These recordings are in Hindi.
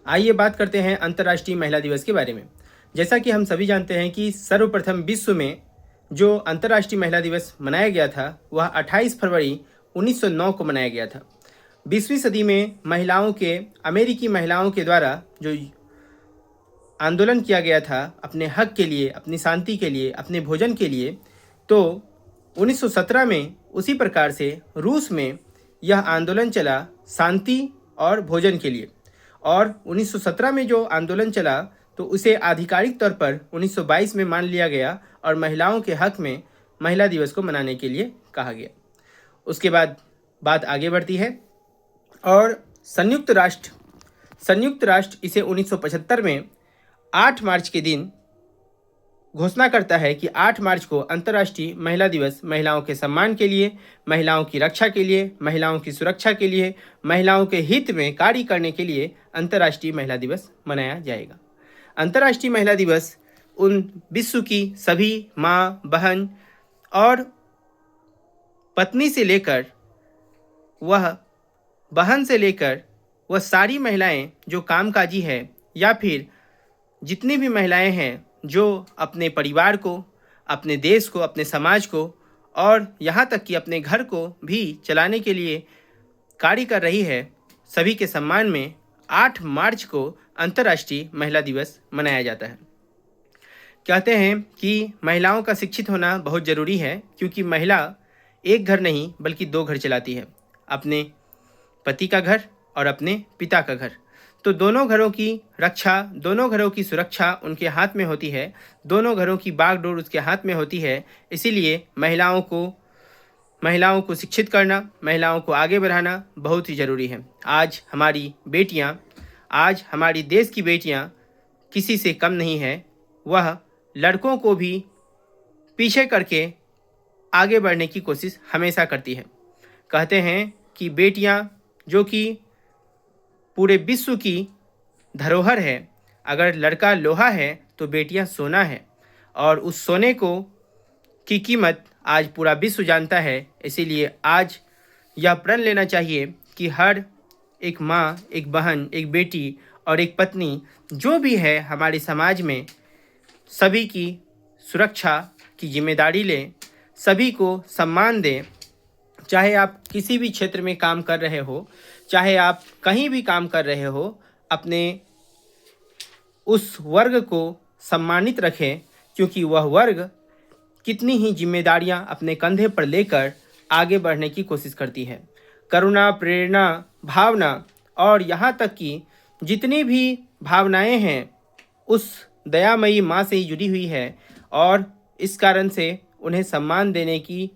आइए बात करते हैं अंतर्राष्ट्रीय महिला दिवस के बारे में। जैसा कि हम सभी जानते हैं कि सर्वप्रथम विश्व में जो अंतर्राष्ट्रीय महिला दिवस मनाया गया था वह 28 फरवरी 1909 को मनाया गया था। 20वीं सदी में अमेरिकी महिलाओं के द्वारा जो आंदोलन किया गया था अपने हक के लिए, अपनी शांति के लिए, अपने भोजन के लिए, तो 1917 में उसी प्रकार से रूस में यह आंदोलन चला शांति और भोजन के लिए। और 1917 में जो आंदोलन चला तो उसे आधिकारिक तौर पर 1922 में मान लिया गया और महिलाओं के हक में महिला दिवस को मनाने के लिए कहा गया। उसके बाद बात आगे बढ़ती है और संयुक्त राष्ट्र इसे 1975 में 8 मार्च के दिन घोषणा करता है कि 8 मार्च को अंतर्राष्ट्रीय महिला दिवस महिलाओं के सम्मान के लिए, महिलाओं की रक्षा के लिए, महिलाओं की सुरक्षा के लिए, महिलाओं के हित में कार्य करने के लिए अंतर्राष्ट्रीय महिला दिवस मनाया जाएगा। अंतर्राष्ट्रीय महिला दिवस उन विश्व की सभी माँ, बहन और पत्नी से लेकर वह सारी महिलाएं जो कामकाजी है या फिर जितनी भी महिलाएं हैं जो अपने परिवार को, अपने देश को, अपने समाज को और यहाँ तक कि अपने घर को भी चलाने के लिए कार्य कर रही है, सभी के सम्मान में 8 मार्च को अंतर्राष्ट्रीय महिला दिवस मनाया जाता है। कहते हैं कि महिलाओं का शिक्षित होना बहुत ज़रूरी है क्योंकि महिला एक घर नहीं बल्कि 2 घर चलाती है, अपने पति का घर और अपने पिता का घर। तो दोनों घरों की रक्षा, दोनों घरों की सुरक्षा उनके हाथ में होती है, दोनों घरों की बागडोर उसके हाथ में होती है। इसीलिए महिलाओं को शिक्षित करना, महिलाओं को आगे बढ़ाना बहुत ही ज़रूरी है। आज हमारी देश की बेटियां किसी से कम नहीं है, वह लड़कों को भी पीछे करके आगे बढ़ने की कोशिश हमेशा करती है। कहते हैं कि बेटियां जो कि पूरे विश्व की धरोहर है, अगर लड़का लोहा है तो बेटियां सोना है और उस सोने की कीमत आज पूरा विश्व जानता है। इसीलिए आज यह प्रण लेना चाहिए कि हर एक माँ, एक बहन, एक बेटी और एक पत्नी जो भी है हमारे समाज में सभी की सुरक्षा की जिम्मेदारी लें, सभी को सम्मान दें। चाहे आप किसी भी क्षेत्र में काम कर रहे हो, चाहे आप कहीं भी काम कर रहे हो, अपने उस वर्ग को सम्मानित रखें क्योंकि वह वर्ग कितनी ही जिम्मेदारियां अपने कंधे पर लेकर आगे बढ़ने की कोशिश करती है। करुणा, प्रेरणा, भावना और यहाँ तक कि जितनी भी भावनाएं हैं उस दयामयी माँ से ही जुड़ी हुई है और इस कारण से उन्हें सम्मान देने की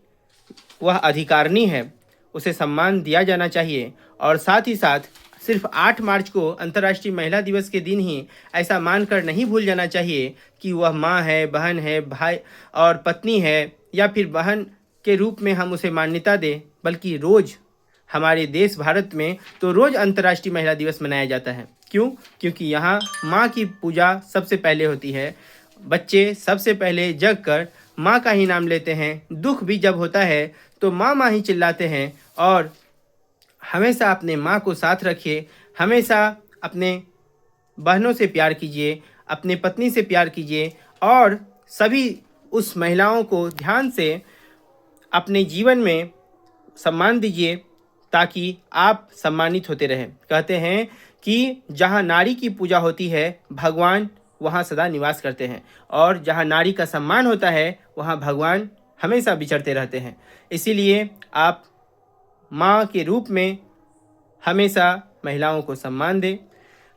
वह अधिकारिणी है, उसे सम्मान दिया जाना चाहिए। और साथ ही साथ सिर्फ 8 मार्च को अंतर्राष्ट्रीय महिला दिवस के दिन ही ऐसा मानकर नहीं भूल जाना चाहिए कि वह माँ है, बहन है, भाई और पत्नी है या फिर बहन के रूप में हम उसे मान्यता दें, बल्कि रोज़ हमारे देश भारत में तो रोज़ अंतर्राष्ट्रीय महिला दिवस मनाया जाता है। क्यों? क्योंकि यहाँ माँ की पूजा सबसे पहले होती है। बच्चे सबसे पहले जग कर माँ का ही नाम लेते हैं, दुख भी जब होता है तो माँ माँ ही चिल्लाते हैं। और हमेशा अपने माँ को साथ रखिए, हमेशा अपने बहनों से प्यार कीजिए, अपने पत्नी से प्यार कीजिए और सभी उस महिलाओं को ध्यान से अपने जीवन में सम्मान दीजिए ताकि आप सम्मानित होते रहें। कहते हैं कि जहाँ नारी की पूजा होती है भगवान वहाँ सदा निवास करते हैं और जहाँ नारी का सम्मान होता है वहाँ भगवान हमेशा विचरते रहते हैं। इसीलिए आप माँ के रूप में हमेशा महिलाओं को सम्मान दें,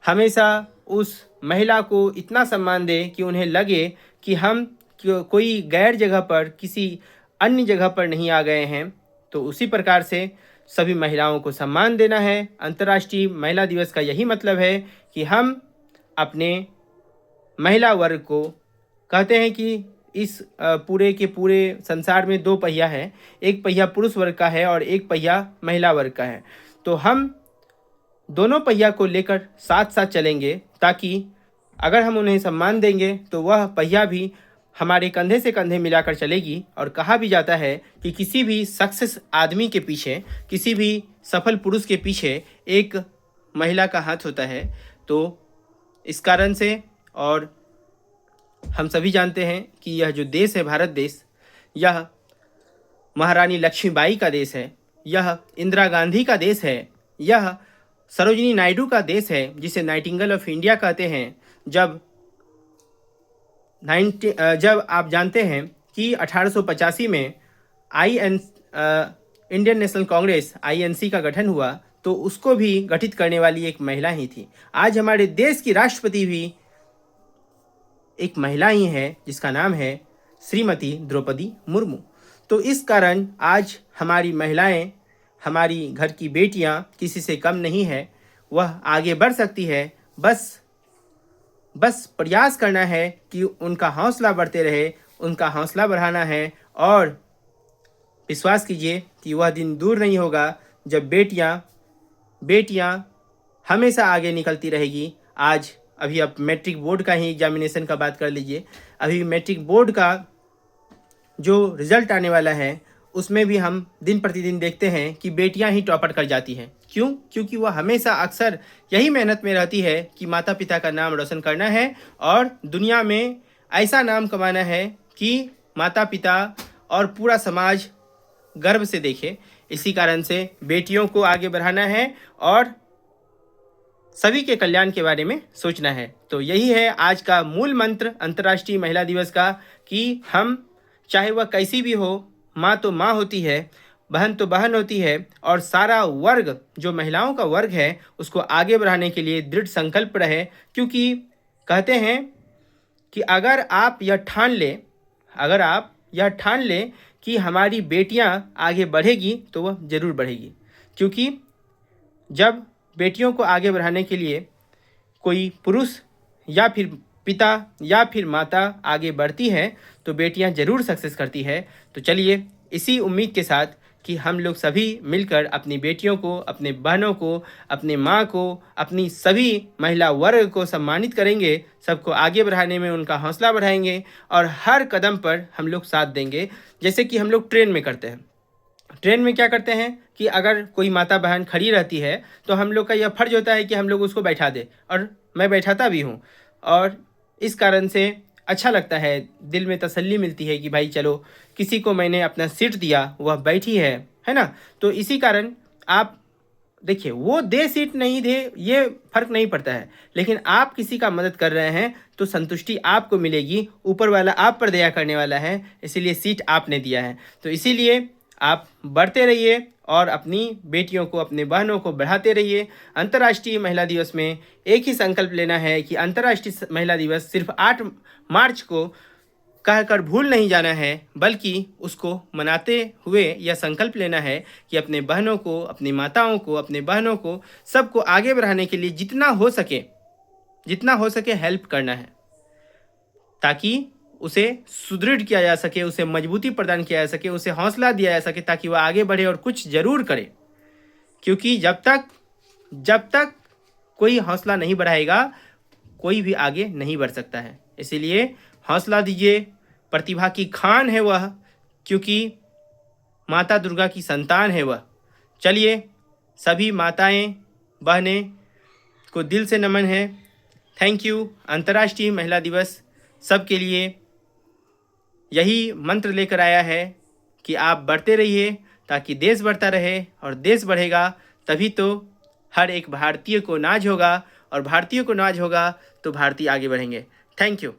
हमेशा उस महिला को इतना सम्मान दें कि उन्हें लगे कि हम कोई गैर जगह पर, किसी अन्य जगह पर नहीं आ गए हैं। तो उसी प्रकार से सभी महिलाओं को सम्मान देना है। अंतर्राष्ट्रीय महिला दिवस का यही मतलब है कि हम अपने महिला वर्ग को, कहते हैं कि इस पूरे के पूरे संसार में 2 पहिया है, एक पहिया पुरुष वर्ग का है और एक पहिया महिला वर्ग का है। तो हम दोनों पहिया को लेकर साथ साथ चलेंगे ताकि अगर हम उन्हें सम्मान देंगे तो वह पहिया भी हमारे कंधे से कंधे मिलाकर चलेगी। और कहा भी जाता है कि किसी भी सक्सेस आदमी के पीछे, किसी भी सफल पुरुष के पीछे एक महिला का हाथ होता है। तो इस कारण से, और हम सभी जानते हैं कि यह जो देश है भारत देश, यह महारानी लक्ष्मीबाई का देश है, यह इंदिरा गांधी का देश है, यह सरोजिनी नायडू का देश है जिसे नाइटिंगेल ऑफ इंडिया कहते हैं। जब आप जानते हैं कि 1885 में इंडियन नेशनल कांग्रेस INC का गठन हुआ, तो उसको भी गठित करने वाली एक महिला ही थी। आज हमारे देश की राष्ट्रपति भी एक महिला ही है जिसका नाम है श्रीमती द्रौपदी मुर्मू। तो इस कारण आज हमारी महिलाएं, हमारी घर की बेटियां किसी से कम नहीं है, वह आगे बढ़ सकती है। बस प्रयास करना है कि उनका हौसला बढ़ते रहे, उनका हौसला बढ़ाना है, और विश्वास कीजिए कि वह दिन दूर नहीं होगा जब बेटियां हमेशा आगे निकलती रहेगी। अभी आप मैट्रिक बोर्ड का ही एग्जामिनेशन का बात कर लीजिए। अभी मैट्रिक बोर्ड का जो रिजल्ट आने वाला है उसमें भी हम दिन प्रतिदिन देखते हैं कि बेटियां ही टॉपर कर जाती हैं। क्यों? क्योंकि वह हमेशा अक्सर यही मेहनत में रहती है कि माता पिता का नाम रोशन करना है और दुनिया में ऐसा नाम कमाना है कि माता पिता और पूरा समाज गर्व से देखे। इसी कारण से बेटियों को आगे बढ़ाना है और सभी के कल्याण के बारे में सोचना है। तो यही है आज का मूल मंत्र अंतर्राष्ट्रीय महिला दिवस का, कि हम चाहे वह कैसी भी हो, माँ तो माँ होती है, बहन तो बहन होती है, और सारा वर्ग जो महिलाओं का वर्ग है उसको आगे बढ़ाने के लिए दृढ़ संकल्प रहे। क्योंकि कहते हैं कि अगर आप यह ठान लें कि हमारी बेटियां आगे बढ़ेगी तो वह ज़रूर बढ़ेगी। क्योंकि जब बेटियों को आगे बढ़ाने के लिए कोई पुरुष या फिर पिता या फिर माता आगे बढ़ती है तो बेटियां ज़रूर सक्सेस करती है। तो चलिए इसी उम्मीद के साथ कि हम लोग सभी मिलकर अपनी बेटियों को, अपने बहनों को, अपने माँ को, अपनी सभी महिला वर्ग को सम्मानित करेंगे, सबको आगे बढ़ाने में उनका हौसला बढ़ाएंगे और हर कदम पर हम लोग साथ देंगे। जैसे कि हम लोग ट्रेन में करते हैं। ट्रेन में क्या करते हैं कि अगर कोई माता बहन खड़ी रहती है तो हम लोग का यह फर्ज होता है कि हम लोग उसको बैठा दें, और मैं बैठाता भी हूँ। और इस कारण से अच्छा लगता है, दिल में तसल्ली मिलती है कि भाई चलो किसी को मैंने अपना सीट दिया, वह बैठी है ना। तो इसी कारण आप देखिए, वो दे सीट नहीं दे ये फर्क नहीं पड़ता है, लेकिन आप किसी का मदद कर रहे हैं तो संतुष्टि आपको मिलेगी। ऊपर वाला आप पर दया करने वाला है, इसीलिए सीट आपने दिया है। तो इसीलिए आप बढ़ते रहिए और अपनी बेटियों को, अपने बहनों को बढ़ाते रहिए। अंतर्राष्ट्रीय महिला दिवस में एक ही संकल्प लेना है कि अंतर्राष्ट्रीय महिला दिवस सिर्फ 8 मार्च को कहकर भूल नहीं जाना है, बल्कि उसको मनाते हुए यह संकल्प लेना है कि अपने बहनों को, अपनी माताओं को, अपने बहनों को, सबको आगे बढ़ाने के लिए जितना हो सके हेल्प करना है, ताकि उसे सुदृढ़ किया जा सके, उसे मजबूती प्रदान किया जा सके, उसे हौसला दिया जा सके, ताकि वह आगे बढ़े और कुछ ज़रूर करे। क्योंकि जब तक कोई हौसला नहीं बढ़ाएगा, कोई भी आगे नहीं बढ़ सकता है। इसीलिए हौसला दीजिए, प्रतिभा की खान है वह, क्योंकि माता दुर्गा की संतान है वह। चलिए सभी माताएं, बहनें को दिल से नमन है। Thank you. अंतर्राष्ट्रीय महिला दिवस सबके लिए यही मंत्र लेकर आया है कि आप बढ़ते रहिए ताकि देश बढ़ता रहे, और देश बढ़ेगा तभी तो हर एक भारतीय को नाज होगा, और भारतीय को नाज होगा तो भारतीय आगे बढ़ेंगे। Thank you.